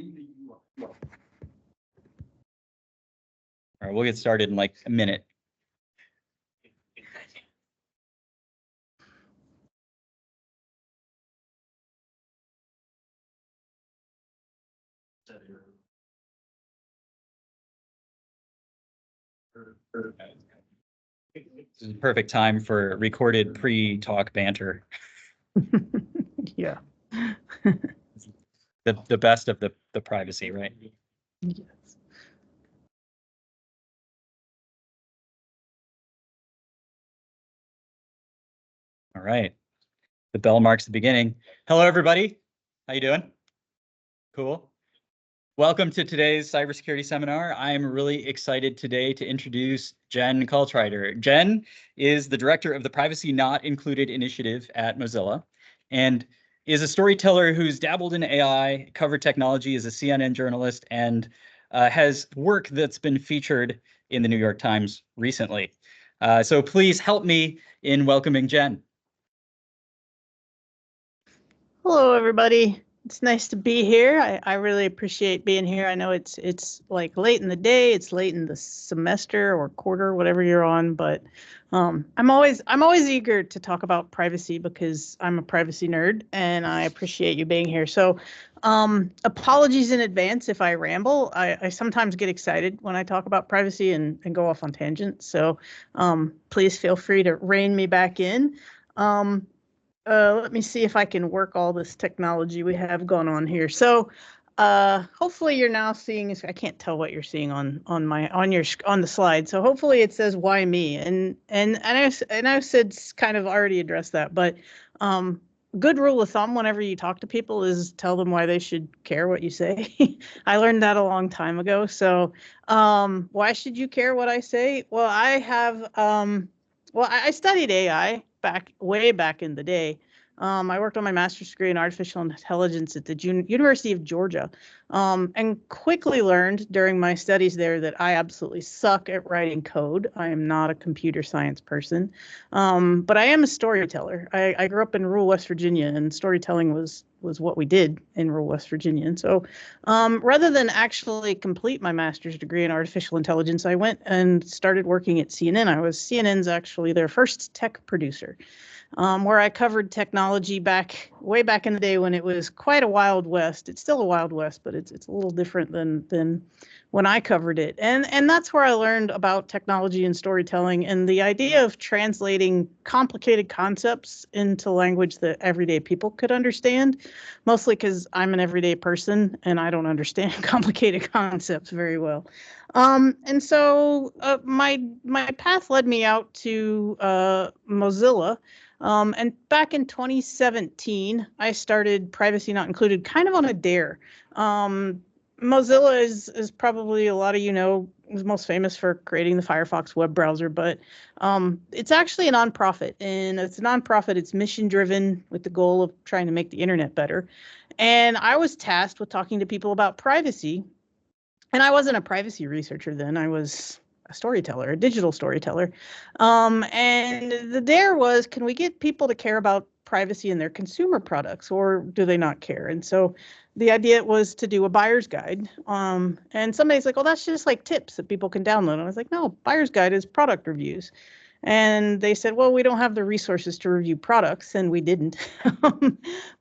All right, we'll get started in like a minute. This is a perfect time for recorded pre-talk banter. Yeah. The best of the privacy, right? Yes. All right. The bell marks the beginning. Hello, everybody. How you doing? Cool. Welcome to today's cybersecurity seminar. I'm really excited today to introduce Jen Caltrider. Jen is the director of the Privacy Not Included initiative at Mozilla and is a storyteller who's dabbled in AI, covered technology as a CNN journalist, and has work that's been featured in the New York Times recently. So please help me in welcoming Jen. Hello, everybody. It's nice to be here. I really appreciate being here. I know it's like late in the day, it's late in the semester or quarter, whatever you're on, but I'm always eager to talk about privacy because I'm a privacy nerd and I appreciate you being here. So apologies in advance if I ramble. I sometimes get excited when I talk about privacy and go off on tangents. So please feel free to rein me back in. Let me see if I can work all this technology we have going on here. So hopefully you're now seeing, I can't tell what you're seeing on the slide. So hopefully it says why me, and I've said kind of already addressed that, but good rule of thumb whenever you talk to people is tell them why they should care what you say. I learned that a long time ago. So why should you care what I say? Well, I studied AI way back in the day. I worked on my master's degree in artificial intelligence at the University of Georgia, and quickly learned during my studies there that I absolutely suck at writing code. I am not a computer science person, but I am a storyteller. I grew up in rural West Virginia, and storytelling was what we did in rural West Virginia. And so rather than actually complete my master's degree in artificial intelligence, I went and started working at CNN. I was CNN's actually their first tech producer, where I covered technology way back in the day when it was quite a Wild West. It's still a Wild West, but it's a little different than when I covered it. And that's where I learned about technology and storytelling and the idea of translating complicated concepts into language that everyday people could understand, mostly because I'm an everyday person and I don't understand complicated concepts very well. And so my path led me out to Mozilla. And back in 2017, I started Privacy Not Included kind of on a dare. Mozilla is probably, a lot of you know, is most famous for creating the Firefox web browser, but it's actually a nonprofit. And it's a nonprofit, it's mission driven with the goal of trying to make the internet better. And I was tasked with talking to people about privacy. And I wasn't a privacy researcher then. I was a storyteller, a digital storyteller. And the dare was, can we get people to care about privacy in their consumer products, or do they not care? And so the idea was to do a buyer's guide. And somebody's like, well, that's just like tips that people can download. And I was like, no, buyer's guide is product reviews. And they said, well, we don't have the resources to review products, and we didn't.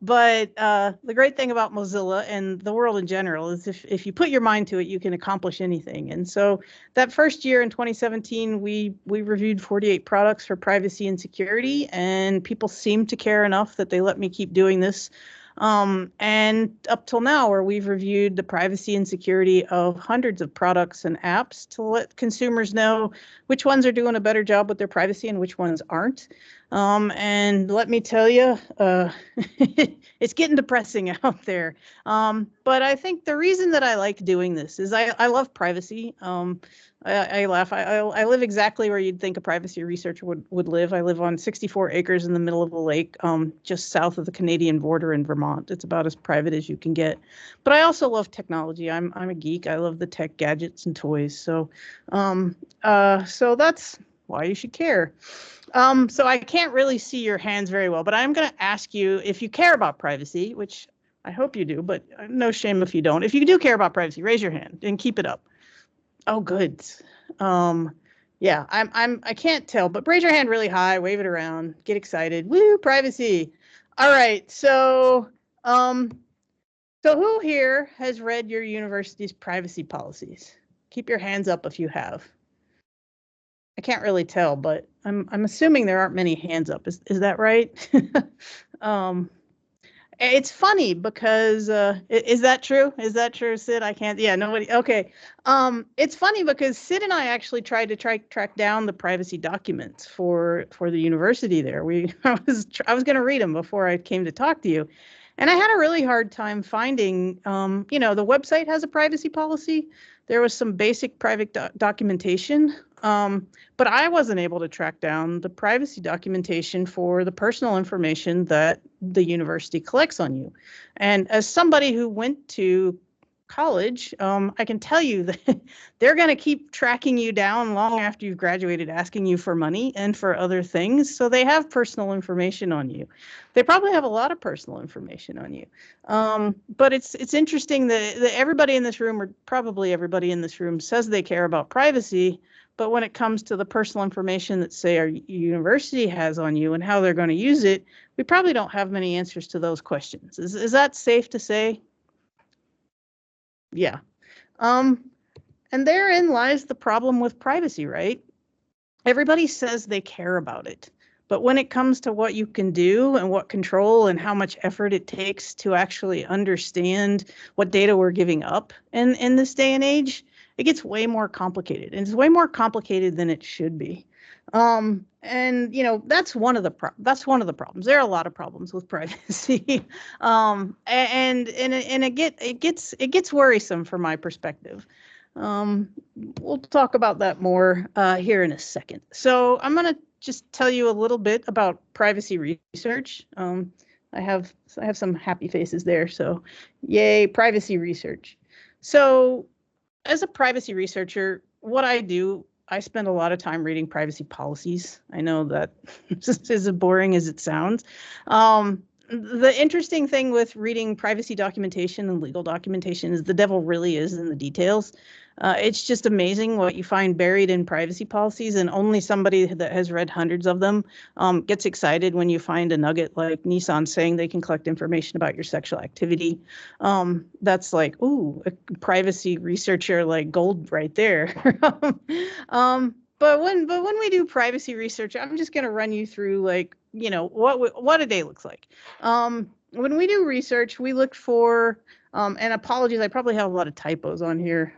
But the great thing about Mozilla and the world in general is if you put your mind to it, you can accomplish anything. And so that first year in 2017, we reviewed 48 products for privacy and security, and people seemed to care enough that they let me keep doing this. And up till now, where we've reviewed the privacy and security of hundreds of products and apps to let consumers know which ones are doing a better job with their privacy and which ones aren't. And let me tell you, it's getting depressing out there. But I think the reason that I like doing this is I love privacy. I laugh. I live exactly where you'd think a privacy researcher would live. I live on 64 acres in the middle of a lake, just south of the Canadian border in Vermont. It's about as private as you can get. But I also love technology. I'm a geek. I love the tech gadgets and toys. So that's why you should care. So I can't really see your hands very well, but I'm going to ask you if you care about privacy, which I hope you do, but no shame if you don't. If you do care about privacy, raise your hand and keep it up. Oh, good. Yeah, I can't tell, but raise your hand really high, wave it around, get excited. Woo, privacy. All right, so who here has read your university's privacy policies? Keep your hands up if you have. I can't really tell, but I'm assuming there aren't many hands up. Is that right? It's funny because is that true? Is that true, Sid? I can't. Yeah, nobody. Okay. It's funny because Sid and I actually tried to track down the privacy documents for the university there. I was going to read them before I came to talk to you, and I had a really hard time finding. The website has a privacy policy. There was some basic private documentation, but I wasn't able to track down the privacy documentation for the personal information that the university collects on you. And as somebody who went to college, I can tell you that they're going to keep tracking you down long after you've graduated, asking you for money and for other things. So they have personal information on you. They probably have a lot of personal information on you. But it's interesting that everybody in this room, or probably everybody in this room, says they care about privacy. But when it comes to the personal information that, say, our university has on you and how they're going to use it, we probably don't have many answers to those questions. Is that safe to say? Yeah. And therein lies the problem with privacy, right? Everybody says they care about it. But when it comes to what you can do and what control and how much effort it takes to actually understand what data we're giving up in this day and age, it gets way more complicated. And it's way more complicated than it should be. And that's one of the problems. There are a lot of problems with privacy. And it gets worrisome from my perspective. We'll talk about that more here in a second. So I'm going to just tell you a little bit about privacy research. I have some happy faces there. So yay, privacy research. So as a privacy researcher, what I do, I spend a lot of time reading privacy policies. I know that this is as boring as it sounds. The interesting thing with reading privacy documentation and legal documentation is the devil really is in the details. It's just amazing what you find buried in privacy policies, and only somebody that has read hundreds of them gets excited when you find a nugget like Nissan saying they can collect information about your sexual activity. That's like, ooh, a privacy researcher like gold right there. But when we do privacy research, I'm just going to run you through what a day looks like. When we do research, we look for and apologies, I probably have a lot of typos on here,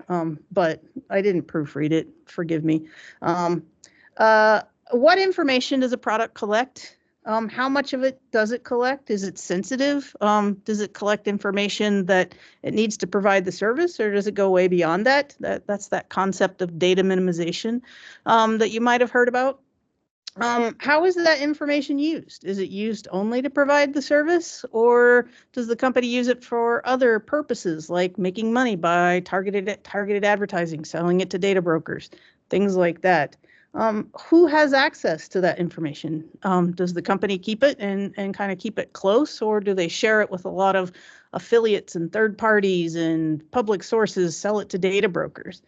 but I didn't proofread it. Forgive me. What information does a product collect? How much of it does it collect? Is it sensitive? Does it collect information that it needs to provide the service, or does it go way beyond that? That's that concept of data minimization that you might have heard about. How is that information used? Is it used only to provide the service, or does the company use it for other purposes, like making money by targeted advertising, selling it to data brokers, things like that? Who has access to that information? Does the company keep it and kind of keep it close, or do they share it with a lot of affiliates and third parties and public sources, sell it to data brokers?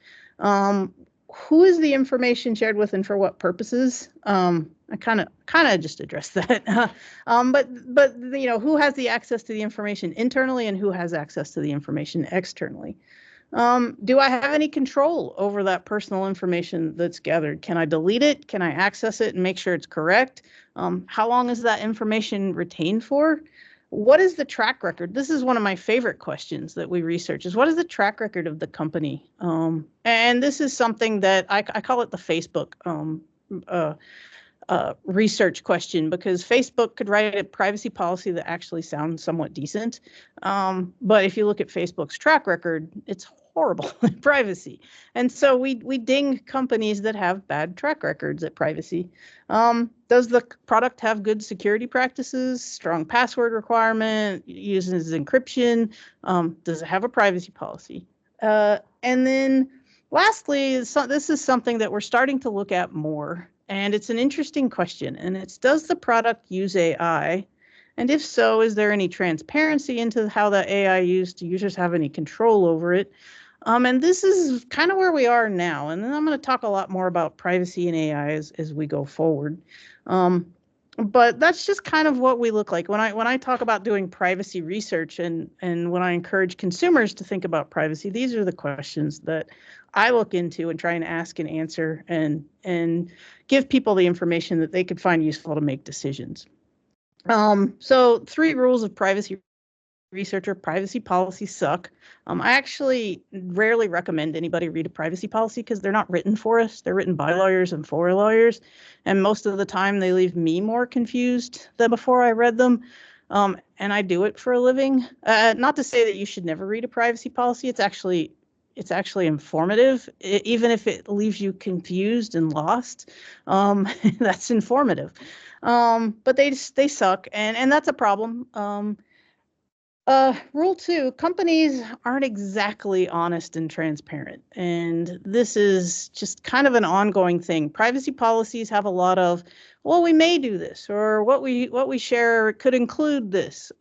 Who is the information shared with and for what purposes? I kind of just addressed that. But who has the access to the information internally and who has access to the information externally? Do I have any control over that personal information that's gathered? Can I delete it? Can I access it and make sure it's correct? How long is that information retained for? What is the track record? This is one of my favorite questions that we research, is what is the track record of the company? And this is something that I call it the Facebook research question, because Facebook could write a privacy policy that actually sounds somewhat decent. But if you look at Facebook's track record, it's horrible at privacy. And so we ding companies that have bad track records at privacy. Does the product have good security practices, strong password requirement, uses encryption? Does it have a privacy policy? And then lastly, this is something that we're starting to look at more. And it's an interesting question, and it's, does the product use AI? And if so, is there any transparency into how the AI used? Do users have any control over it? And this is kind of where we are now. And then I'm going to talk a lot more about privacy and AI as we go forward. But that's just kind of what we look like when I talk about doing privacy research and when I encourage consumers to think about privacy. These are the questions that I look into and try and ask and answer and give people the information that they could find useful to make decisions. So 3 rules of privacy researcher: privacy policies suck. I actually rarely recommend anybody read a privacy policy because they're not written for us. They're written by lawyers and for lawyers. And most of the time they leave me more confused than before I read them. And I do it for a living. Not to say that you should never read a privacy policy. It's actually informative, even if it leaves you confused and lost. That's informative. But they suck, and that's a problem. Rule 2, companies aren't exactly honest and transparent. And this is just kind of an ongoing thing. Privacy policies have a lot of, well, we may do this, or what we share could include this.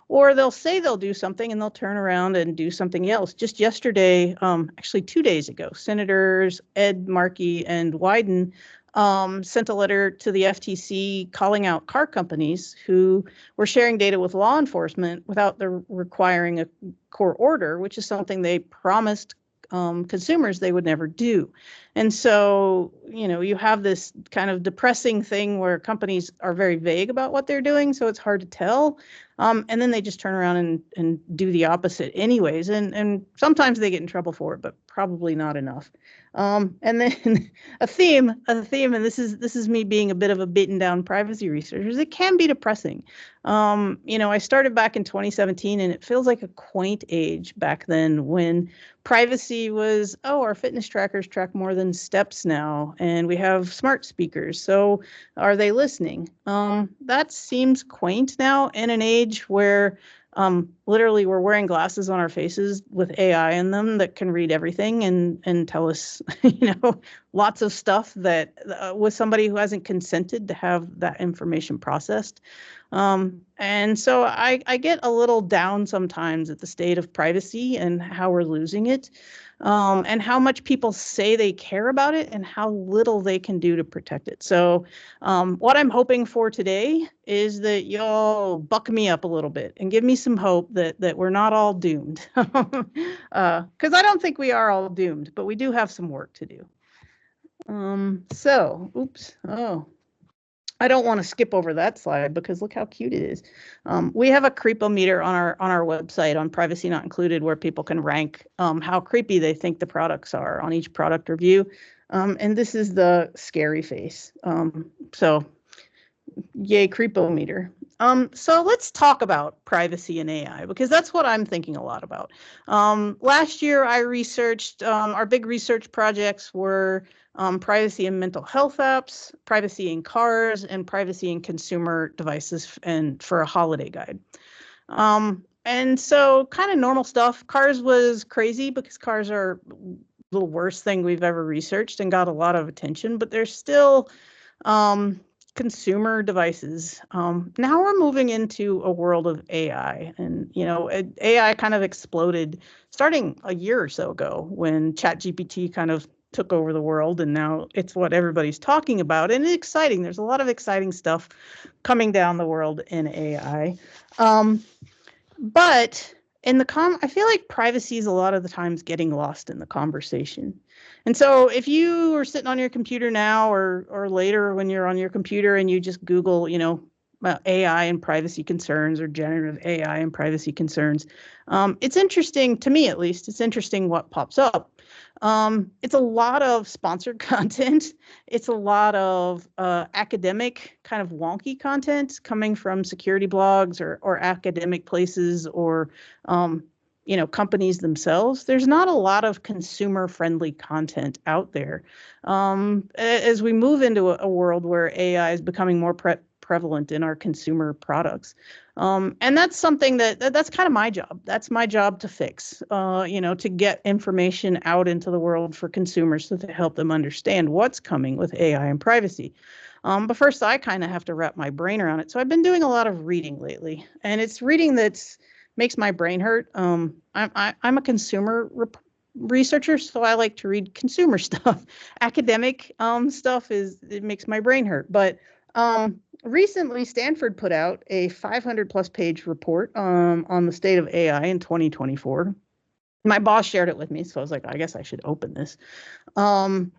Or they'll say they'll do something and they'll turn around and do something else. Just yesterday, actually 2 days ago, Senators Ed Markey and Wyden sent a letter to the FTC calling out car companies who were sharing data with law enforcement without requiring a court order, which is something they promised consumers they would never do. And so, you have this kind of depressing thing where companies are very vague about what they're doing, so it's hard to tell. And then they just turn around and do the opposite anyways. And sometimes they get in trouble for it, but probably not enough. And then a theme, and this is me being a bit of a beaten down privacy researcher, is it can be depressing. I started back in 2017, and it feels like a quaint age back then when privacy was, oh, our fitness trackers track more than steps now, and we have smart speakers. So are they listening? That seems quaint now in an age where literally we're wearing glasses on our faces with AI in them that can read everything and tell us, lots of stuff that with somebody who hasn't consented to have that information processed. And so I get a little down sometimes at the state of privacy and how we're losing it, and how much people say they care about it and how little they can do to protect it. So what I'm hoping for today is that y'all buck me up a little bit and give me some hope that we're not all doomed. Because I don't think we are all doomed, but we do have some work to do. I don't want to skip over that slide because look how cute it is. We have a creepometer on our website on Privacy Not Included, where people can rank how creepy they think the products are on each product review. And this is the scary face. So yay, creepometer. So let's talk about privacy and AI, because that's what I'm thinking a lot about. Last year, I researched, our big research projects were privacy in mental health apps, privacy in cars, and privacy in consumer devices, and for a holiday guide. And so kind of normal stuff. Cars was crazy because cars are the worst thing we've ever researched and got a lot of attention, but there's still consumer devices. Now we're moving into a world of AI, and AI kind of exploded starting a year or so ago when ChatGPT kind of took over the world, and now it's what everybody's talking about, and it's exciting. There's a lot of exciting stuff coming down the world in AI. But I feel like privacy is a lot of the times getting lost in the conversation. And so if you are sitting on your computer now or later when you're on your computer and you just Google, AI and privacy concerns or generative AI and privacy concerns, it's interesting, to me at least, it's interesting what pops up. It's a lot of sponsored content. It's a lot of academic kind of wonky content coming from security blogs or academic places or companies themselves. There's not a lot of consumer-friendly content out there. As we move into a world where AI is becoming more prevalent in our consumer products. And that's something that's kind of my job. That's my job to fix, to get information out into the world for consumers so to help them understand what's coming with AI and privacy. But first, I kind of have to wrap my brain around it. So I've been doing a lot of reading lately, and it's reading that's makes my brain hurt. I'm a consumer researcher, so I like to read consumer stuff. Academic stuff it makes my brain hurt. But recently, Stanford put out a 500+ page report on the state of AI in 2024. My boss shared it with me, so I was like, I guess I should open this. And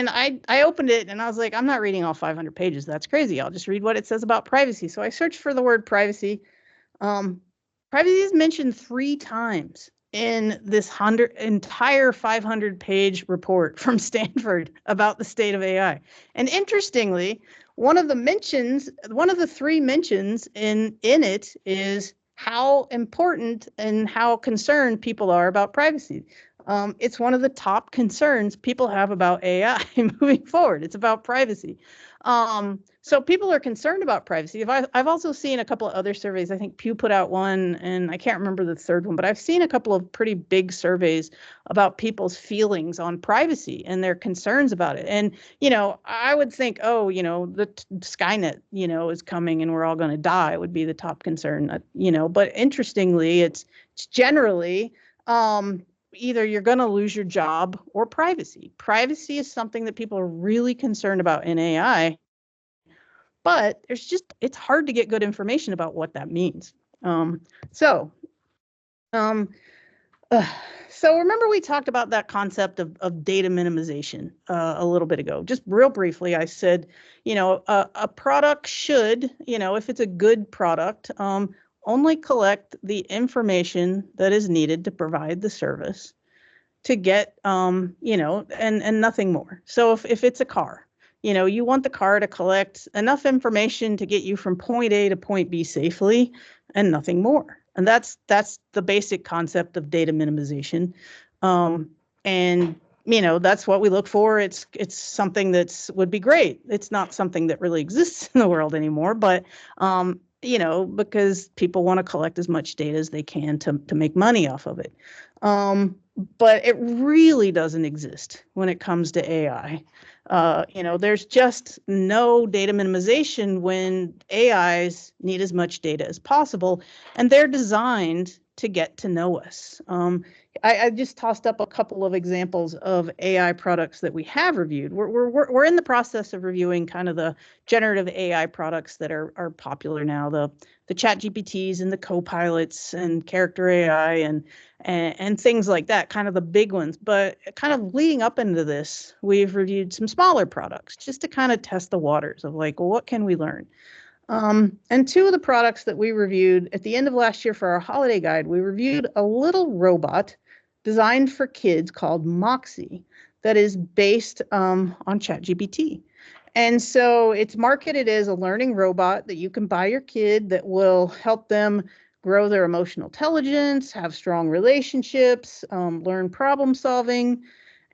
I opened it and I was like, I'm not reading all 500 pages. That's crazy. I'll just read what it says about privacy. So I searched for the word privacy. Privacy is mentioned 3 times in this entire 500-page report from Stanford about the state of AI. And interestingly, one of the 3 mentions in it is how important and how concerned people are about privacy. It's one of the top concerns people have about AI moving forward. It's about privacy. So people are concerned about privacy. I've also seen a couple of other surveys. I think Pew put out one, and I can't remember the third one, but I've seen a couple of pretty big surveys about people's feelings on privacy and their concerns about it. And, I would think, the Skynet, is coming and we're all going to die would be the top concern, but interestingly, it's generally, either you're going to lose your job or privacy. Privacy is something that people are really concerned about in AI, but it's hard to get good information about what that means. So remember we talked about that concept of data minimization a little bit ago. Just real briefly, I said, a product should, if it's a good product, only collect the information that is needed to provide the service to get, and nothing more. So if it's a car, you want the car to collect enough information to get you from point A to point B safely and nothing more. And that's the basic concept of data minimization. And that's what we look for. It's something would be great. It's not something that really exists in the world anymore, but because people want to collect as much data as they can to make money off of it. But it really doesn't exist when it comes to AI. There's just no data minimization when AIs need as much data as possible, and they're designed to get to know us. I just tossed up a couple of examples of AI products that we have reviewed. We're in the process of reviewing kind of the generative AI products that are popular now, the ChatGPTs and the Copilots and Character AI and things like that, kind of the big ones. But kind of leading up into this, we've reviewed some smaller products just to kind of test the waters of like, well, what can we learn? And 2 of the products that we reviewed at the end of last year for our holiday guide, we reviewed a little robot designed for kids called Moxie that is based on ChatGPT. And so it's marketed as a learning robot that you can buy your kid that will help them grow their emotional intelligence, have strong relationships, learn problem solving.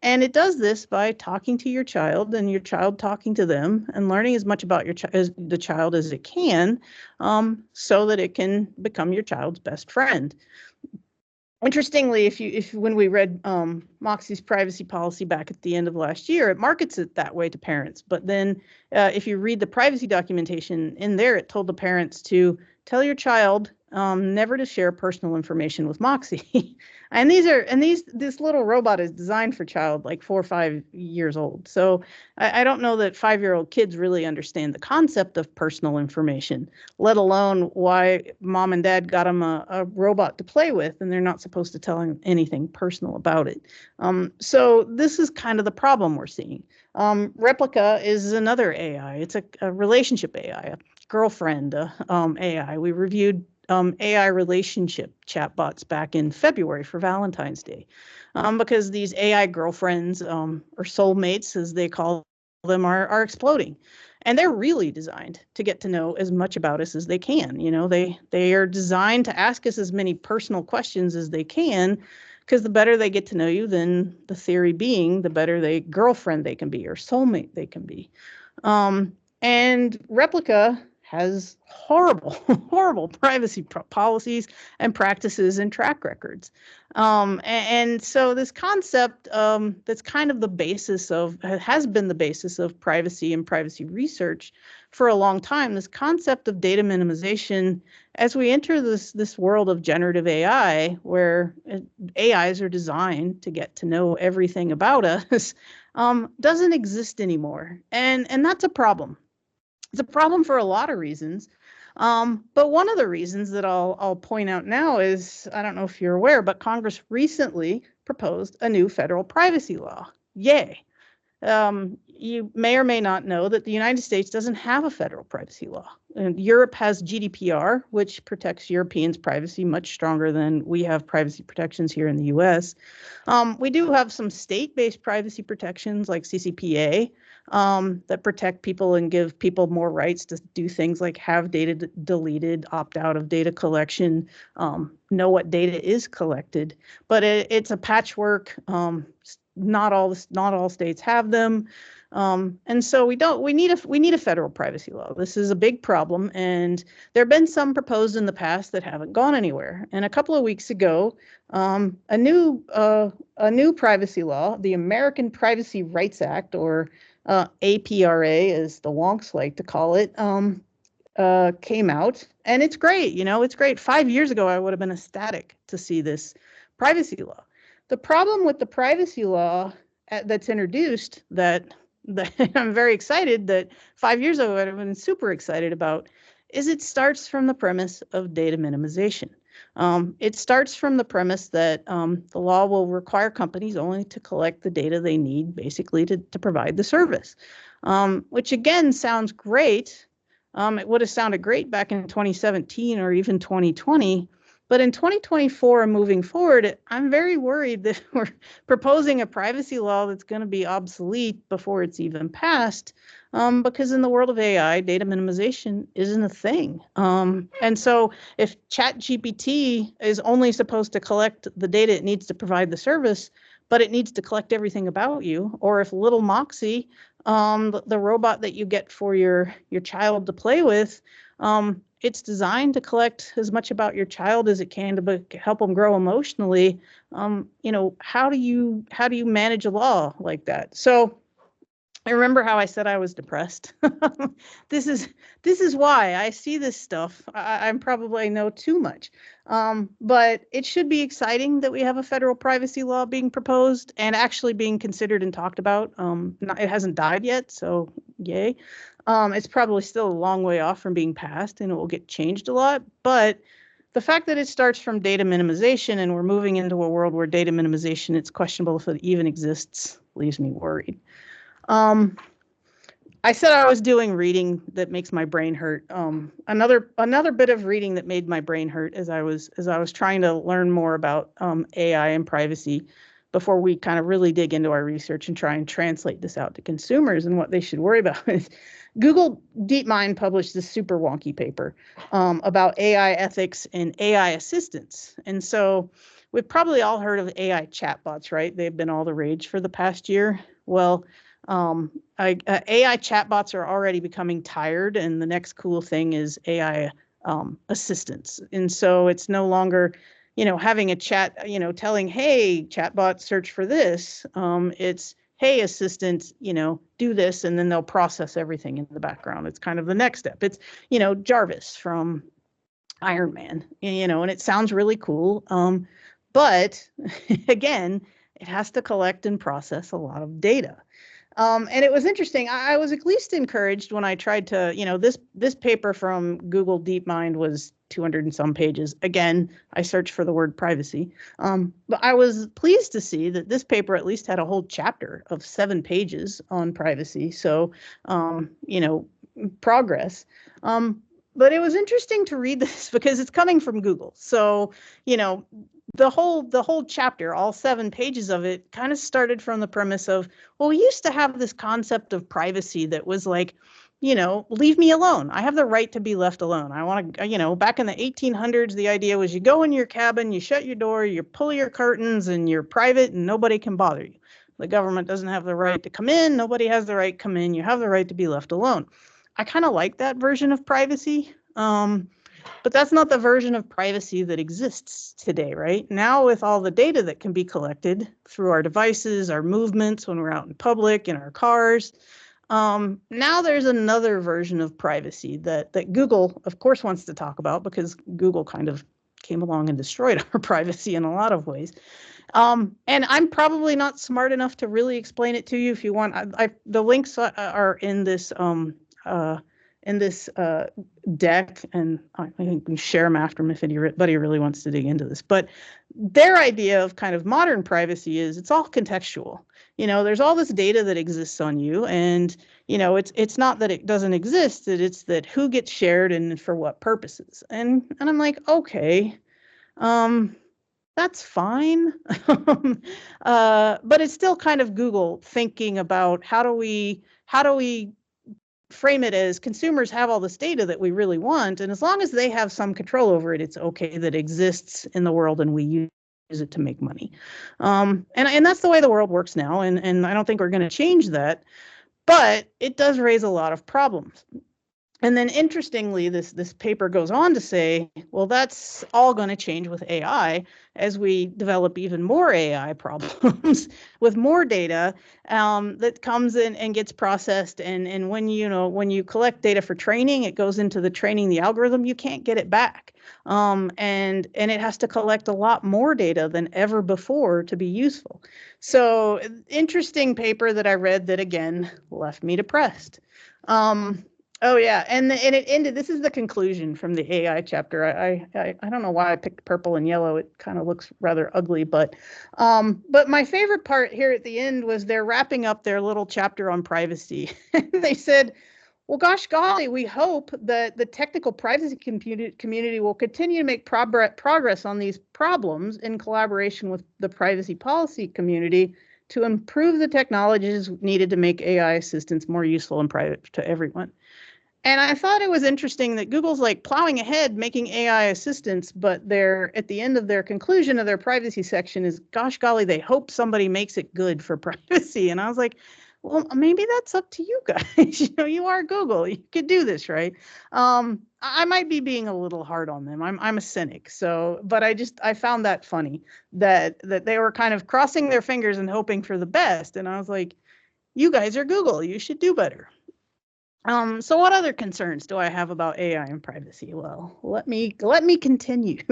And it does this by talking to your child and your child talking to them and learning as much about the child as it can, so that it can become your child's best friend. Interestingly, if when we read Moxie's privacy policy back at the end of last year, it markets it that way to parents. But then if you read the privacy documentation in there, it told the parents to tell your child never to share personal information with Moxie. And this little robot is designed for child like 4 or 5 years old. So I don't know that 5-year-old kids really understand the concept of personal information, let alone why mom and dad got them a robot to play with, and they're not supposed to tell him anything personal about it. So this is kind of the problem we're seeing. Replica is another AI. It's a relationship AI, a girlfriend AI. We reviewed AI relationship chatbots back in February for Valentine's Day, because these AI girlfriends or soulmates, as they call them, are exploding. And they're really designed to get to know as much about us as they can. They are designed to ask us as many personal questions as they can, because the better they get to know you, then the theory being the better girlfriend they can be or soulmate they can be. And Replica has horrible, horrible privacy policies and practices and track records. And so this concept that's kind of the basis of, has been the basis of privacy and privacy research for a long time, this concept of data minimization, as we enter this world of generative AI, where AIs are designed to get to know everything about us, doesn't exist anymore. And that's a problem. It's a problem for a lot of reasons. But one of the reasons that I'll point out now is, I don't know if you're aware, but Congress recently proposed a new federal privacy law. Yay. You may or may not know that the United States doesn't have a federal privacy law. And Europe has GDPR, which protects Europeans' privacy much stronger than we have privacy protections here in the US. We do have some state-based privacy protections like CCPA that protect people and give people more rights to do things like have data deleted, opt out of data collection, know what data is collected. But it's a patchwork. Not all states have them. And so we need a federal privacy law. This is a big problem, and there have been some proposed in the past that haven't gone anywhere. And a couple of weeks ago, a new privacy law, the American Privacy Rights Act, or APRA, as the wonks like to call it, came out, and it's great. It's great. 5 years ago, I would have been ecstatic to see this privacy law. The problem with the privacy law that's introduced that I'm very excited that 5 years ago I'd have been super excited about is it starts from the premise of data minimization. It starts from the premise that the law will require companies only to collect the data they need basically to provide the service, which again sounds great. It would have sounded great back in 2017 or even 2020. But in 2024 and moving forward, I'm very worried that we're proposing a privacy law that's going to be obsolete before it's even passed, because in the world of AI, data minimization isn't a thing. And so if ChatGPT is only supposed to collect the data it needs to provide the service, but it needs to collect everything about you, or if Little Moxie, the robot that you get for your child to play with, it's designed to collect as much about your child as it can to help them grow emotionally. How do you manage a law like that? So I remember how I said I was depressed. This is why I see this stuff. I know too much, but it should be exciting that we have a federal privacy law being proposed and actually being considered and talked about. It hasn't died yet, so yay. It's probably still a long way off from being passed, and it will get changed a lot. But the fact that it starts from data minimization and we're moving into a world where data minimization, it's questionable if it even exists, leaves me worried. I said I was doing reading that makes my brain hurt. Another bit of reading that made my brain hurt as I was trying to learn more about AI and privacy before we kind of really dig into our research and try and translate this out to consumers and what they should worry about. Google DeepMind published this super wonky paper about AI ethics and AI assistance. And so we've probably all heard of AI chatbots, right? They've been all the rage for the past year. Well, AI chatbots are already becoming tired, and the next cool thing is AI assistants. And so it's no longer, having a chat, telling, hey, chatbot, search for this. It's, hey, assistant, do this, and then they'll process everything in the background. It's kind of the next step. It's, Jarvis from Iron Man, and it sounds really cool. But again, it has to collect and process a lot of data. And it was interesting. I was at least encouraged when I tried to, this paper from Google DeepMind was 200 and some pages. Again, I searched for the word privacy. But I was pleased to see that this paper at least had a whole chapter of 7 pages on privacy. So, progress. But it was interesting to read this because it's coming from Google. So, the whole chapter, all 7 pages of it, kind of started from the premise of, well, we used to have this concept of privacy that was like, leave me alone. I have the right to be left alone. I want to, back in the 1800s, the idea was you go in your cabin, you shut your door, you pull your curtains, and you're private and nobody can bother you. The government doesn't have the right to come in. Nobody has the right to come in. You have the right to be left alone. I kind of like that version of privacy. But that's not the version of privacy that exists today, right? Now, with all the data that can be collected through our devices, our movements when we're out in public, in our cars, now there's another version of privacy that Google, of course, wants to talk about, because Google kind of came along and destroyed our privacy in a lot of ways. And I'm probably not smart enough to really explain it to you. If you want, the links are in this deck, and I think we share them after them if anybody really wants to dig into this. But their idea of kind of modern privacy is it's all contextual. There's all this data that exists on you, and it's not that it doesn't exist, that it's that who gets shared and for what purposes. And I'm like, okay, that's fine. But it's still kind of Google thinking about how do we frame it as consumers have all this data that we really want, and as long as they have some control over it, it's okay that it exists in the world and we use it to make money. And that's the way the world works now, and I don't think we're going to change that, but it does raise a lot of problems. And then interestingly, this paper goes on to say, well, that's all going to change with AI as we develop even more AI problems with more data that comes in and gets processed. And when you collect data for training, it goes into the algorithm, you can't get it back. And it has to collect a lot more data than ever before to be useful. So interesting paper that I read that, again, left me depressed. Oh yeah, and it ended. This is the conclusion from the AI chapter. I don't know why I picked purple and yellow. It kind of looks rather ugly, but my favorite part here at the end was they're wrapping up their little chapter on privacy. They said, well, gosh golly, we hope that the technical privacy community will continue to make progress on these problems in collaboration with the privacy policy community to improve the technologies needed to make AI assistance more useful and private to everyone. And I thought it was interesting that Google's like plowing ahead, making AI assistants, but they're at the end of their conclusion of their privacy section is, gosh golly, they hope somebody makes it good for privacy. And I was like, well, maybe that's up to you guys. You are Google. You could do this, right? I might be being a little hard on them. I'm a cynic. So, but I found that funny that they were kind of crossing their fingers and hoping for the best. And I was like, you guys are Google. You should do better. So what other concerns do I have about AI and privacy? Well, let me continue.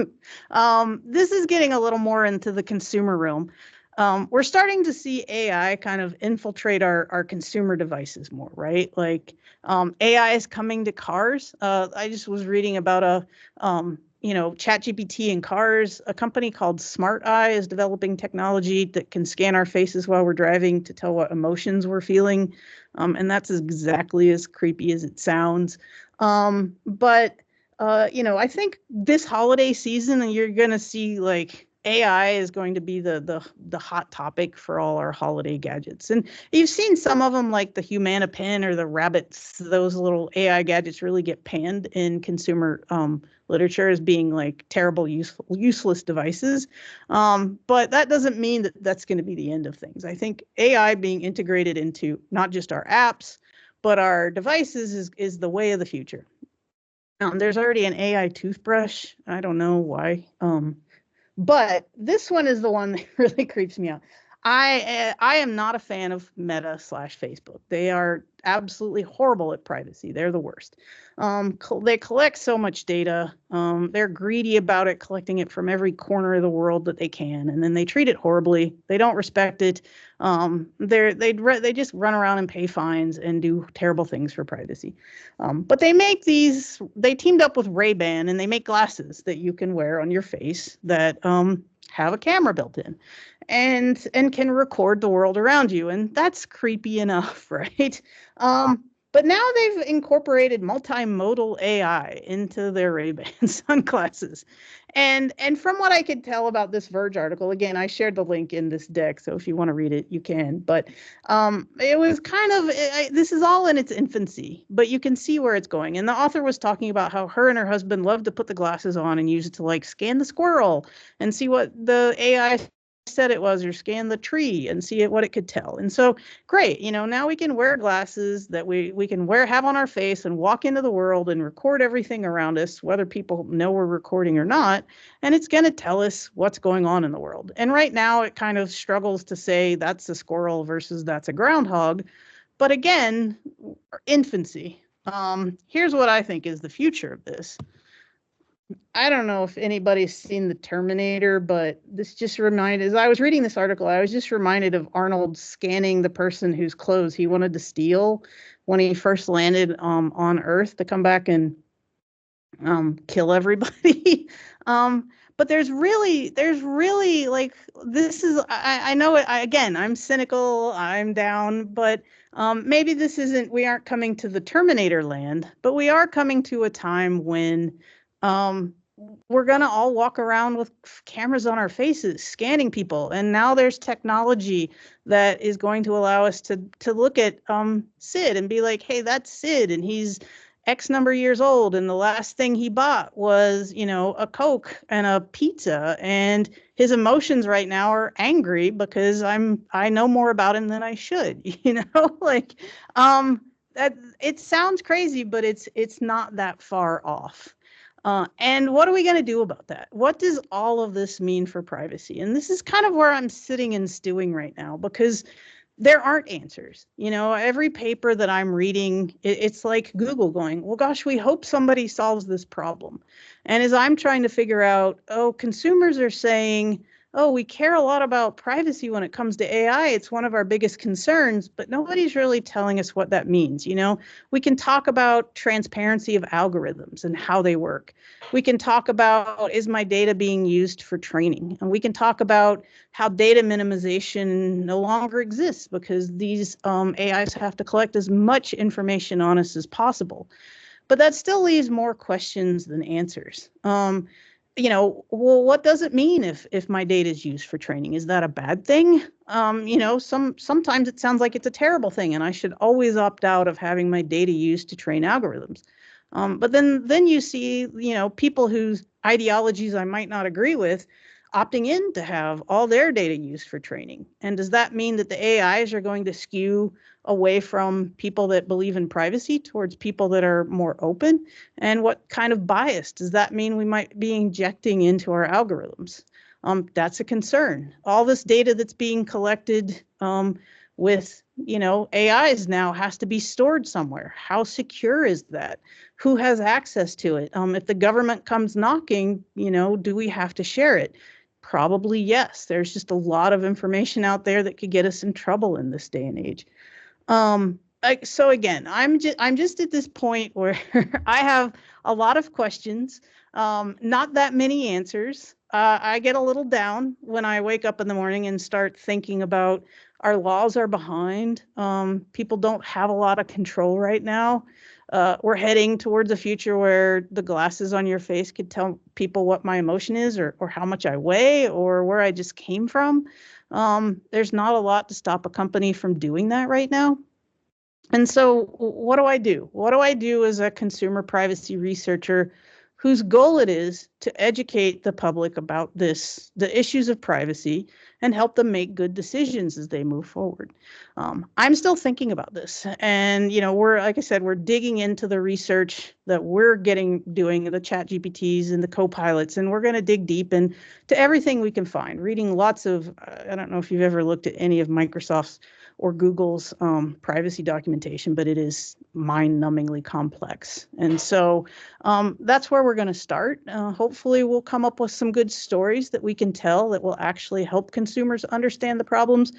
This is getting a little more into the consumer realm. We're starting to see AI kind of infiltrate our consumer devices more, right? Like AI is coming to cars. I just was reading about ChatGPT in cars. A company called Smart Eye is developing technology that can scan our faces while we're driving to tell what emotions we're feeling. And that's exactly as creepy as it sounds. But I think this holiday season, you're going to see like AI is going to be the hot topic for all our holiday gadgets. And you've seen some of them like the Humana Pin or the rabbits. Those little AI gadgets really get panned in consumer literature as being like terrible, useless devices. But that doesn't mean that that's going to be the end of things. I think AI being integrated into not just our apps, but our devices is the way of the future. There's already an AI toothbrush. I don't know why. But this one is the one that really creeps me out. I am not a fan of Meta/Facebook. They are absolutely horrible at privacy. They're the worst. They collect so much data. They're greedy about it, collecting it from every corner of the world that they can, and then they treat it horribly. They don't respect it. They just run around and pay fines and do terrible things for privacy. But they make these. They teamed up with Ray-Ban, and they make glasses that you can wear on your face that have a camera built in and can record the world around you. And that's creepy enough, right? But now they've incorporated multimodal AI into their Ray-Ban sunglasses. And from what I could tell about this Verge article, again, I shared the link in this deck, so if you want to read it, you can. But it was kind of, this is all in its infancy, but you can see where it's going. And the author was talking about how her and her husband love to put the glasses on and use it to like scan the squirrel and see what the AI said it was, or scan the tree and see what it could tell. And so great, now we can wear glasses that we can have on our face and walk into the world and record everything around us, whether people know we're recording or not, and it's going to tell us what's going on in the world. And right now it kind of struggles to say that's a squirrel versus that's a groundhog. But again, infancy. Here's what I think is the future of this. I don't know if anybody's seen the Terminator, but this just reminded, as I was reading this article, I was just reminded of Arnold scanning the person whose clothes he wanted to steal when he first landed on Earth to come back and kill everybody. But there's really like, this is, I know it, again, I'm cynical, I'm down, but maybe this isn't, we aren't coming to the Terminator land, but we are coming to a time when we're going to all walk around with cameras on our faces, scanning people. And now there's technology that is going to allow us to look at Sid and be like, hey, that's Sid, and he's X number of years old, and the last thing he bought was, a Coke and a pizza, and his emotions right now are angry because I know more about him than I should, like, that it sounds crazy, but it's not that far off. And what are we going to do about that? What does all of this mean for privacy? And this is kind of where I'm sitting and stewing right now, because there aren't answers. Every paper that I'm reading, it's like Google going, well, gosh, we hope somebody solves this problem. And as I'm trying to figure out, consumers are saying, we care a lot about privacy when it comes to AI. It's one of our biggest concerns, but nobody's really telling us what that means. We can talk about transparency of algorithms and how they work. We can talk about, is my data being used for training? And we can talk about how data minimization no longer exists because these AIs have to collect as much information on us as possible. But that still leaves more questions than answers. Well, what does it mean if my data is used for training? Is that a bad thing? Sometimes it sounds like it's a terrible thing, and I should always opt out of having my data used to train algorithms. But then you see, people whose ideologies I might not agree with opting in to have all their data used for training. And does that mean that the AIs are going to skew away from people that believe in privacy towards people that are more open? And what kind of bias does that mean we might be injecting into our algorithms? That's a concern. All this data that's being collected with AIs now has to be stored somewhere. How secure is that? Who has access to it? If the government comes knocking, do we have to share it? Probably yes. There's just a lot of information out there that could get us in trouble in this day and age. So again, I'm just at this point where I have a lot of questions, not that many answers. I get a little down when I wake up in the morning and start thinking about our laws are behind. People don't have a lot of control right now. We're heading towards a future where the glasses on your face could tell people what my emotion is, or how much I weigh, or where I just came from. There's not a lot to stop a company from doing that right now. And so what do I do? What do I do as a consumer privacy researcher whose goal it is to educate the public about the issues of privacy and help them make good decisions as they move forward? I'm still thinking about this. And, like I said, we're digging into the research that we're doing the chat GPTs and the co-pilots, and we're going to dig deep into everything we can find, reading lots of, I don't know if you've ever looked at any of Microsoft's or Google's privacy documentation, but it is mind-numbingly complex. And so that's where we're going to start. Hopefully we'll come up with some good stories that we can tell that will actually help consumers understand the problems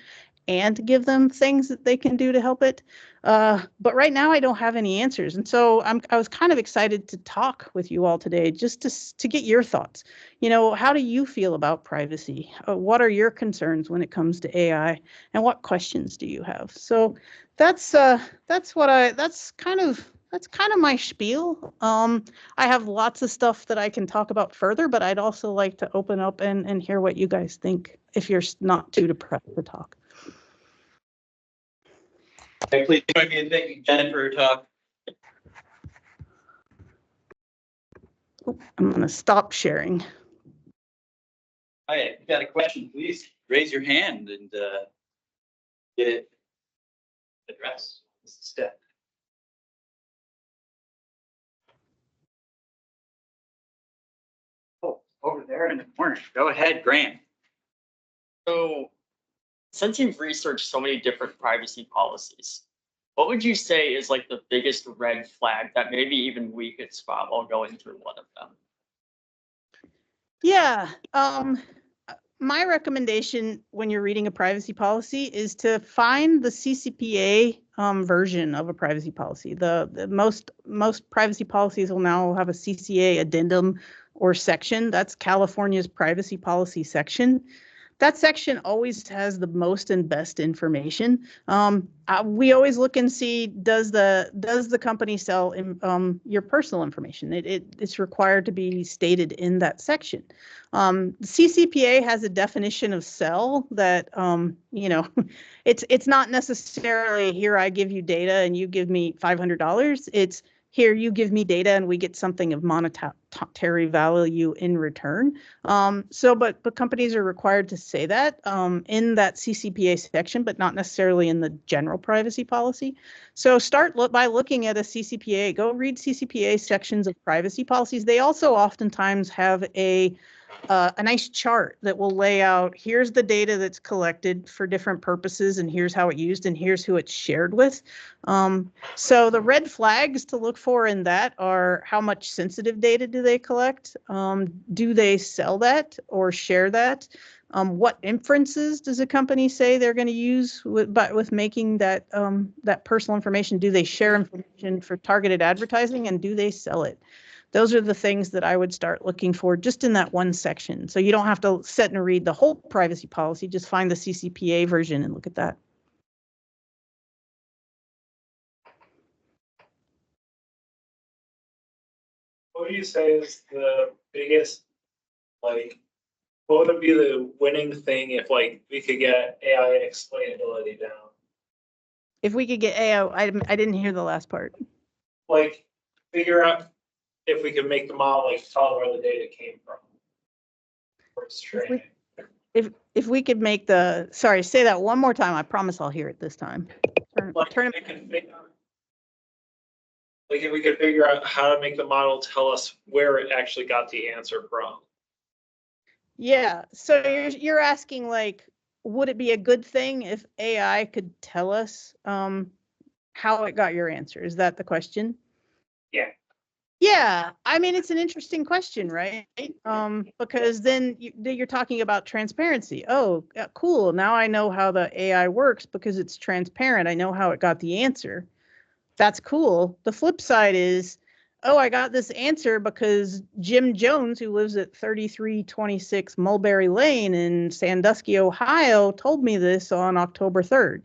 and give them things that they can do to help it. But right now I don't have any answers. And so I was kind of excited to talk with you all today just to get your thoughts. How do you feel about privacy? What are your concerns when it comes to AI? And what questions do you have? So that's kind of my spiel. I have lots of stuff that I can talk about further, but I'd also like to open up and hear what you guys think if you're not too depressed to talk. Please join me in thanking Jen for her talk. I'm going to stop sharing. All right, you got a question, please? raise your hand and get it addressed. This is step. Oh, over there in the corner. Go ahead, Grant. So, since you've researched so many different privacy policies, what would you say is like the biggest red flag that maybe even we could spot while going through one of them? Yeah. My recommendation when you're reading a privacy policy is to find the CCPA version of a privacy policy. The most privacy policies will now have a CCA addendum or section. That's California's privacy policy section. That section always has the most and best information. We always look and see, does the company sell your personal information? It's required to be stated in that section. CCPA has a definition of sell that it's not necessarily here I give you data and you give me $500. It's here you give me data and we get something of monetary value in return. But companies are required to say that in that CCPA section, but not necessarily in the general privacy policy. So start by looking at a CCPA. Go read CCPA sections of privacy policies. They also oftentimes have a nice chart that will lay out, here's the data that's collected for different purposes, and here's how it's used, and here's who it's shared with. So the red flags to look for in that are, how much sensitive data do they collect? Do they sell that or share that? What inferences does a company say they're going to use with making that that personal information? Do they share information for targeted advertising, and do they sell it? Those are the things that I would start looking for just in that one section. So you don't have to sit and read the whole privacy policy, just find the CCPA version and look at that. What do you say is the biggest, like, what would be the winning thing if, like, we could get AI explainability down? If we could get AI, I didn't hear the last part. Like, figure out if we could make the model, like, tell where the data came from. For its training. If we could make the, sorry, say that one more time. I promise I'll hear it this time. Turn it. Like, if we could figure out how to make the model tell us where it actually got the answer from. Yeah, so you're asking, like, would it be a good thing if AI could tell us how it got your answer? Is that the question? Yeah. Yeah, I mean, it's an interesting question, right? Because then you're talking about transparency. Oh, cool. Now I know how the AI works because it's transparent. I know how it got the answer. That's cool. The flip side is, oh, I got this answer because Jim Jones, who lives at 3326 Mulberry Lane in Sandusky, Ohio, told me this on October 3rd.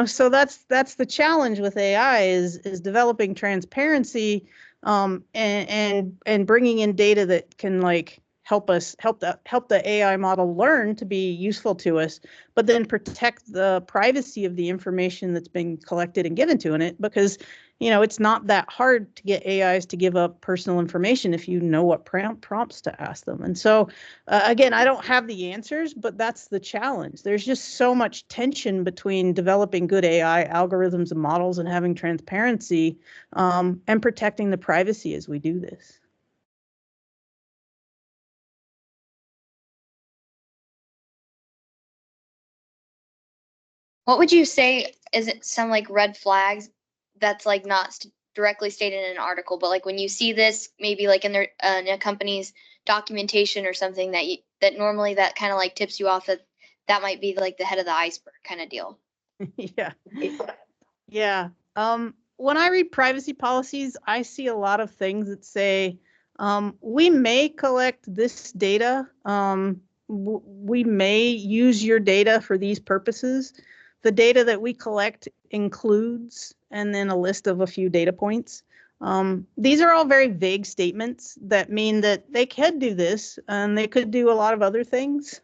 So that's the challenge with AI is developing transparency and bringing in data that can, like, help the AI model learn to be useful to us, but then protect the privacy of the information that's been collected and given to it, because it's not that hard to get AIs to give up personal information if you know what prompts to ask them. And so again, I don't have the answers, but that's the challenge. There's just so much tension between developing good AI algorithms and models and having transparency and protecting the privacy as we do this. What would you say is it some like red flags that's like not directly stated in an article, but like when you see this maybe like in their in a company's documentation or something that normally that kind of like tips you off that might be like the head of the iceberg kind of deal? Yeah. When I read privacy policies, I see a lot of things that say we may collect this data. We may use your data for these purposes. The data that we collect includes, and then a list of a few data points. These are all very vague statements that mean that they could do this and they could do a lot of other things.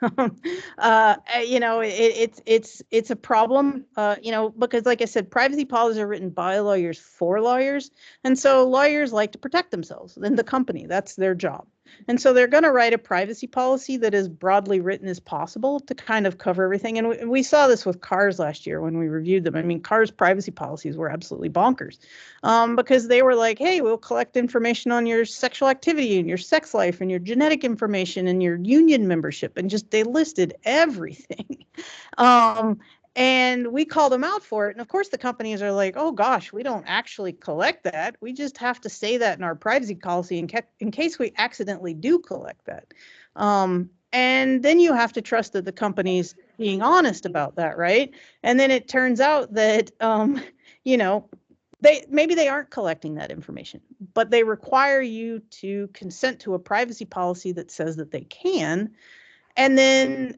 It's a problem, because like I said, privacy policies are written by lawyers for lawyers. And so lawyers like to protect themselves and the company. That's their job. And so they're going to write a privacy policy that is broadly written as possible to kind of cover everything. And we saw this with cars last year when we reviewed them. I mean, cars privacy policies were absolutely bonkers because they were like, hey, we'll collect information on your sexual activity and your sex life and your genetic information and your union membership. And just they listed everything. And we called them out for it. And of course, the companies are like, oh, gosh, we don't actually collect that. We just have to say that in our privacy policy in case we accidentally do collect that. And then you have to trust that the company's being honest about that, right? And then it turns out that, you know, maybe they aren't collecting that information, but they require you to consent to a privacy policy that says that they can. And then,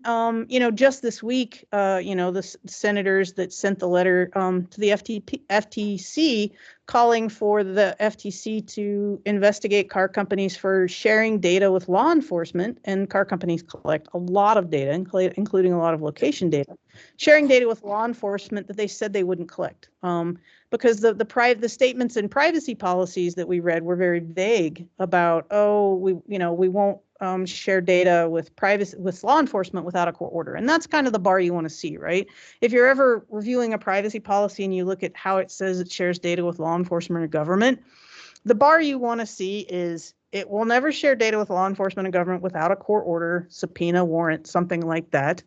you know, just this week, you know, the senators that sent the letter to the FTC calling for the FTC to investigate car companies for sharing data with law enforcement. And car companies collect a lot of data, including a lot of location data, sharing data with law enforcement that they said they wouldn't collect. Because the statements in privacy policies that we read were very vague about, oh, we won't share data with law enforcement without a court order. And that's kind of the bar you want to see, right? If you're ever reviewing a privacy policy and you look at how it says it shares data with law enforcement or government, the bar you want to see is it will never share data with law enforcement and government without a court order, subpoena, warrant, something like that.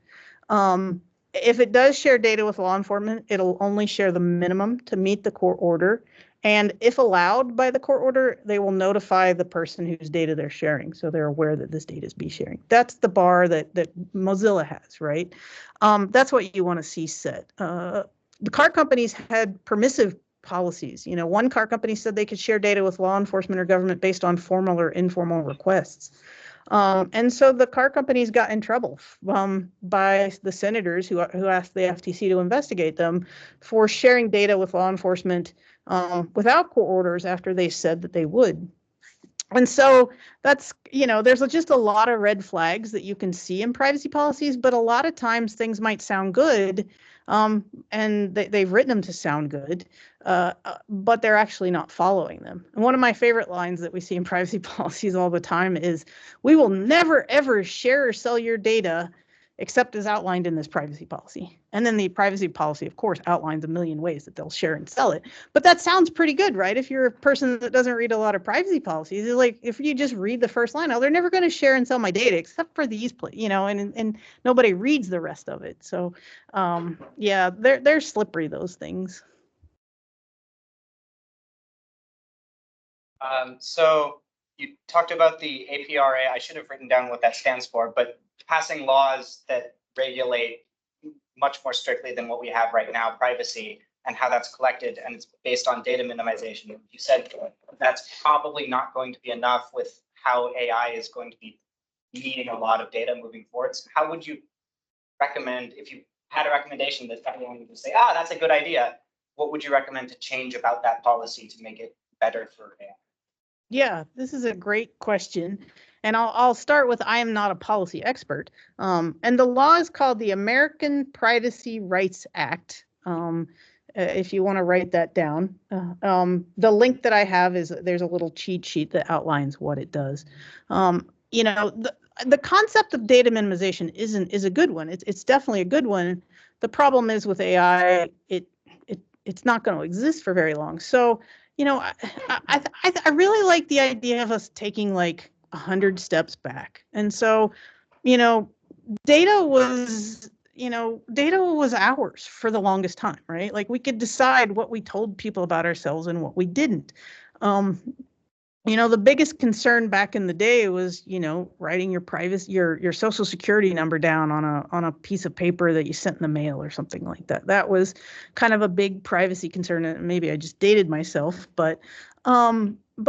If it does share data with law enforcement, it'll only share the minimum to meet the court order. And if allowed by the court order, they will notify the person whose data they're sharing, so they're aware that this data is being shared. That's the bar that Mozilla has, right? That's what you want to see set. The car companies had permissive policies. You know, one car company said they could share data with law enforcement or government based on formal or informal requests. And so the car companies got in trouble by the senators who asked the FTC to investigate them for sharing data with law enforcement without court orders after they said that they would. And so that's, you know, there's just a lot of red flags that you can see in privacy policies, but a lot of times things might sound good and they've written them to sound good, but they're actually not following them. And one of my favorite lines that we see in privacy policies all the time is, we will never, ever share or sell your data except as outlined in this privacy policy. And then the privacy policy, of course, outlines a million ways that they'll share and sell it. But that sounds pretty good, right? If you're a person that doesn't read a lot of privacy policies, it's like, if you just read the first line, oh, they're never going to share and sell my data except for these, you know, and nobody reads the rest of it. So yeah, they're slippery, those things. So you talked about the APRA. I should have written down what that stands for, but passing laws that regulate much more strictly than what we have right now, privacy and how that's collected, and it's based on data minimization. You said that's probably not going to be enough with how AI is going to be needing a lot of data moving forward. So how would you recommend, if you had a recommendation that everyone would say, that's a good idea, what would you recommend to change about that policy to make it better for AI? Yeah, this is a great question. And I'll start with, I am not a policy expert. And the law is called the American Privacy Rights Act. If you want to write that down. The link that I have is, there's a little cheat sheet that outlines what it does. You know, the concept of data minimization is a good one. It's definitely a good one. The problem is with AI, it's not going to exist for very long. So, you know, I really like the idea of us taking like 100 steps back. And so, you know, data was ours for the longest time, right? Like, we could decide what we told people about ourselves and what we didn't. You know, the biggest concern back in the day was, you know, writing your social security number down on a piece of paper that you sent in the mail or something like that. That was kind of a big privacy concern, and maybe I just dated myself, but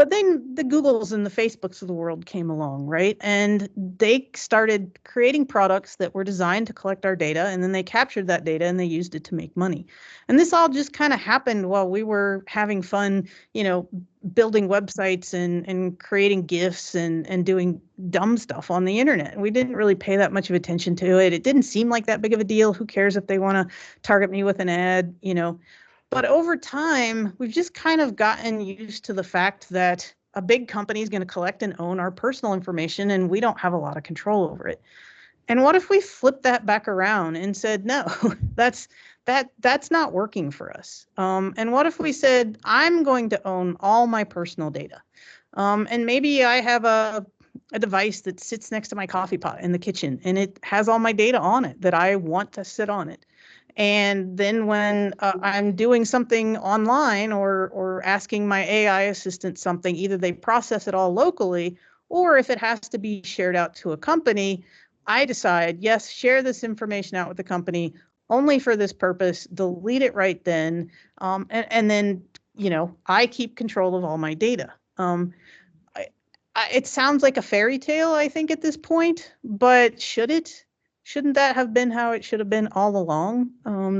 then the Googles and the Facebooks of the world came along, right? And they started creating products that were designed to collect our data, and then they captured that data and they used it to make money. And this all just kind of happened while we were having fun, you know, building websites and creating GIFs and doing dumb stuff on the internet. And we didn't really pay that much of attention to it. It didn't seem like that big of a deal. Who cares if they want to target me with an ad, you know? But over time, we've just kind of gotten used to the fact that a big company is going to collect and own our personal information, and we don't have a lot of control over it. And what if we flipped that back around and said, no, that's not working for us. And what if we said, I'm going to own all my personal data. And maybe I have a device that sits next to my coffee pot in the kitchen, and it has all my data on it that I want to sit on it. And then when I'm doing something online or asking my AI assistant something, either they process it all locally, or if it has to be shared out to a company, I decide, yes, share this information out with the company only for this purpose, delete it right then, and then, I keep control of all my data. It sounds like a fairy tale, I think, at this point, but should it? Shouldn't that have been how it should have been all along?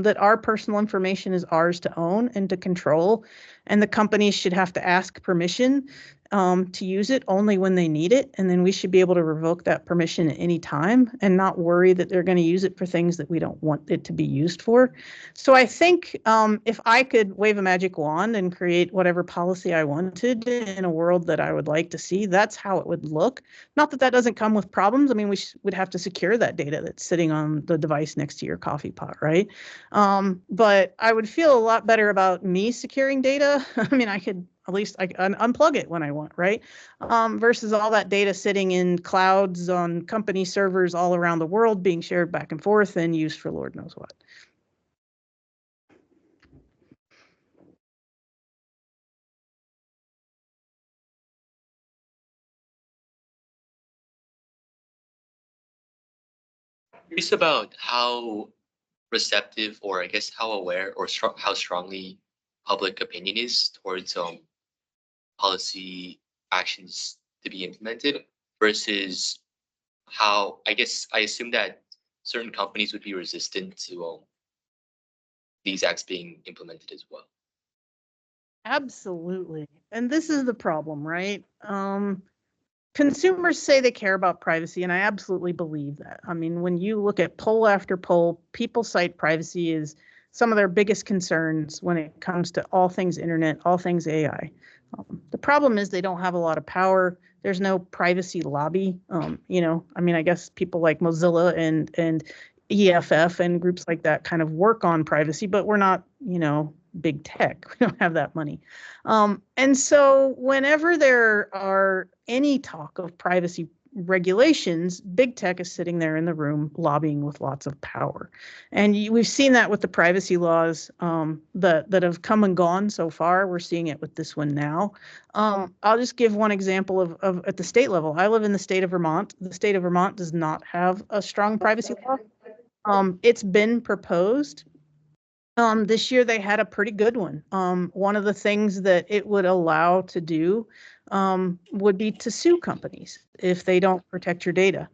That our personal information is ours to own and to control, and the companies should have to ask permission to use it only when they need it, and then we should be able to revoke that permission at any time and not worry that they're going to use it for things that we don't want it to be used for. So I think if I could wave a magic wand and create whatever policy I wanted in a world that I would like to see, that's how it would look. Not that that doesn't come with problems. I mean, we would have to secure that data that's sitting on the device next to your coffee pot, right? But I would feel a lot better about me securing data. I mean, I could at least I can unplug it when I want, right? Versus all that data sitting in clouds on company servers all around the world being shared back and forth and used for Lord knows what. Curious about how receptive, or I guess how aware or how strongly public opinion is towards policy actions to be implemented versus how, I guess I assume that certain companies would be resistant to these acts being implemented as well. Absolutely. And this is the problem, right? Consumers say they care about privacy, and I absolutely believe that. I mean, when you look at poll after poll, people cite privacy as some of their biggest concerns when it comes to all things internet, all things AI. The problem is they don't have a lot of power. There's no privacy lobby. I mean, I guess people like Mozilla and EFF and groups like that kind of work on privacy, but we're not, big tech. We don't have that money. And so whenever there are any talk of privacy regulations, big tech is sitting there in the room lobbying with lots of power. And we've seen that with the privacy laws that have come and gone so far. We're seeing it with this one now. I'll just give one example of at the state level. I live in the state of Vermont. The state of Vermont does not have a strong privacy law. It's been proposed. This year they had a pretty good one. One of the things that it would allow to do would be to sue companies if they don't protect your data.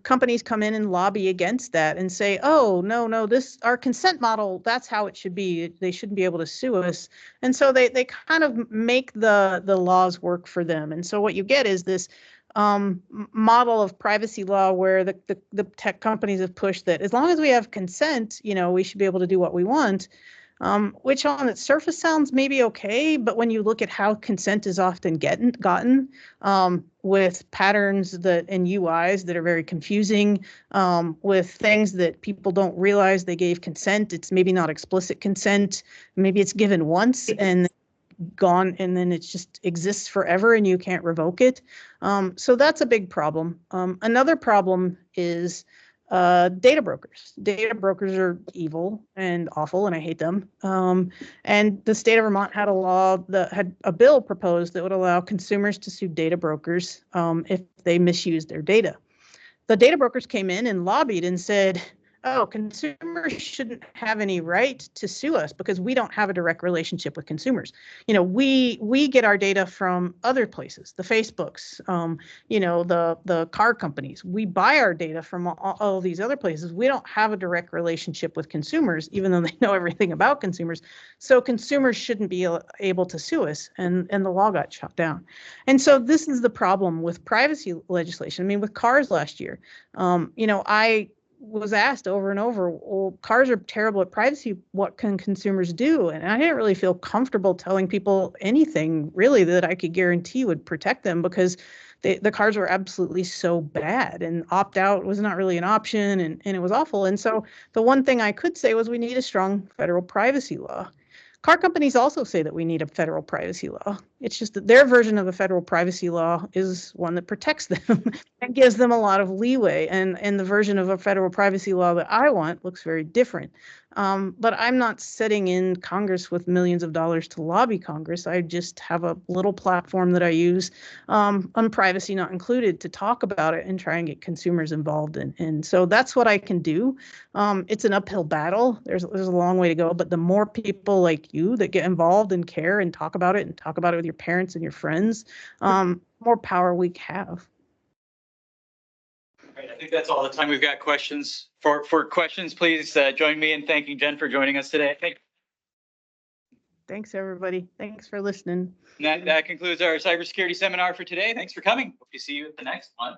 Companies come in and lobby against that and say, oh, no, our consent model, that's how it should be. They shouldn't be able to sue us. And so they kind of make the laws work for them. And so what you get is this model of privacy law where the tech companies have pushed that as long as we have consent, we should be able to do what we want, which on its surface sounds maybe okay, but when you look at how consent is often gotten with patterns and UIs that are very confusing, with things that people don't realize they gave consent, it's maybe not explicit consent, maybe it's given once and gone and then it just exists forever and you can't revoke it. So that's a big problem. Another problem is data brokers. Data brokers are evil and awful and I hate them. And the state of Vermont had a bill proposed that would allow consumers to sue data brokers if they misuse their data. The data brokers came in and lobbied and said, oh, consumers shouldn't have any right to sue us because we don't have a direct relationship with consumers. We get our data from other places, the Facebooks, the car companies. We buy our data from all these other places. We don't have a direct relationship with consumers, even though they know everything about consumers. So consumers shouldn't be able to sue us, and the law got shot down. And so this is the problem with privacy legislation. I mean, with cars last year, was asked over and over, well, cars are terrible at privacy. What can consumers do? And I didn't really feel comfortable telling people anything really that I could guarantee would protect them, because the cars were absolutely so bad, and opt out was not really an option, and it was awful. And so the one thing I could say was we need a strong federal privacy law. Car companies also say that we need a federal privacy law. It's just that their version of a federal privacy law is one that protects them and gives them a lot of leeway. And the version of a federal privacy law that I want looks very different. But I'm not sitting in Congress with millions of dollars to lobby Congress. I just have a little platform that I use, on privacy not included, to talk about it and try and get consumers involved. And so that's what I can do. It's an uphill battle. There's a long way to go, but the more people like you that get involved and care and talk about it with your parents and your friends, more power we have. All right, I think that's all the time we've got. Questions. For questions, please join me in thanking Jen for joining us today. Thanks, everybody. Thanks for listening. That concludes our cybersecurity seminar for today. Thanks for coming. Hope to see you at the next one.